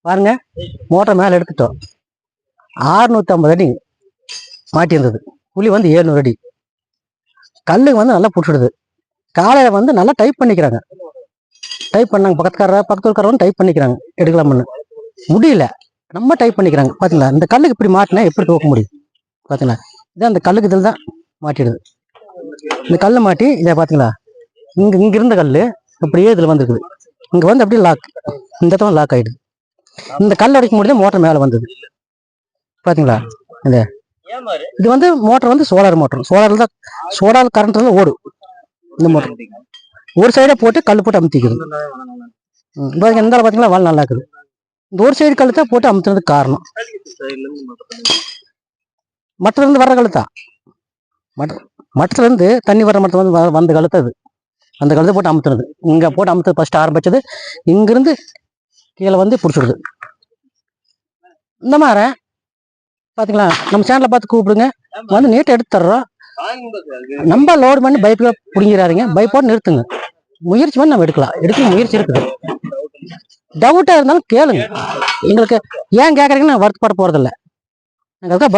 பாருங்க, மோட்டர் மேலே எடுத்துட்டோம். 650 அடி மாட்டி இருந்தது. குழி வந்து 700 அடி. கல்லுக்கு வந்து நல்லா பிடிச்சிடுது. காலையில் வந்து நல்லா டைப் பண்ணிக்கிறாங்க. டைப் பண்ணாங்க, பக்கத்துக்காரரும் டைப் பண்ணிக்கிறாங்க எடுக்கலாம்னு. முடியல, நம்ம டைப் பண்ணிக்கிறாங்க. பார்த்தீங்களா, இந்த கல்லுக்கு இப்படி மாட்டினா எப்படி தூக்க முடியும்? பார்த்தீங்களா, இதான் அந்த கல்லுக்கு இதில் தான் மாட்டிடுது. இந்த கல் மாட்டி இதை பார்த்தீங்களா, இங்கே இருந்த கல் அப்படியே இதில் வந்துருக்குது. இங்கே வந்து அப்படியே லாக், இந்த இடத்துல லாக் ஆகிடுது. இந்த கல் அடிக்க முடியாது, மோட்டர் மேலே வந்தது. பார்த்தீங்களா, இது வந்து மோட்டர் வந்து சோலார் மோட்டர். சோலார் கரண்ட்ல ஓடும் இந்த மோட்டர். ஒரு சைடை போட்டு கல் போட்டு அமுத்திக்குது. எந்த பார்த்தீங்களா, வால் நல்லா இருக்குது. இந்த ஒரு சைடு கழுத்தை போட்டு அமுத்துறதுக்கு காரணம் மட்டிலிருந்து வர்ற கழுத்தா, மட்டிலிருந்து தண்ணி வர்ற மட்டத்தில் வந்து வந்த கழுத்து அது. அந்த கழுத்தை போட்டு அமுத்துறது. இங்கே போட்டு அமுத்து ஃபர்ஸ்ட் ஆரம்பிச்சது, இங்கிருந்து கீழே வந்து பிடிச்சிடுது. இந்த மாதிரி பார்த்தீங்களா, நம்ம சேனலை பார்த்து கூப்பிடுங்க, வந்து நீட்டை எடுத்து தர்றோம். நம்ம லோடு பண்ணி பைப்பில் பிடிங்கிறாருங்க, பைப்போடு நிறுத்துங்க. முயற்சி பண்ணி நம்ம எடுக்க முயற்சி இருக்குது. டவுட்டாக இருந்தாலும் கேளுங்க. எங்களுக்கு ஏன் கேட்குறீங்கன்னு நான் வருத்தப்பட போகிறதில்ல. எங்களுக்கு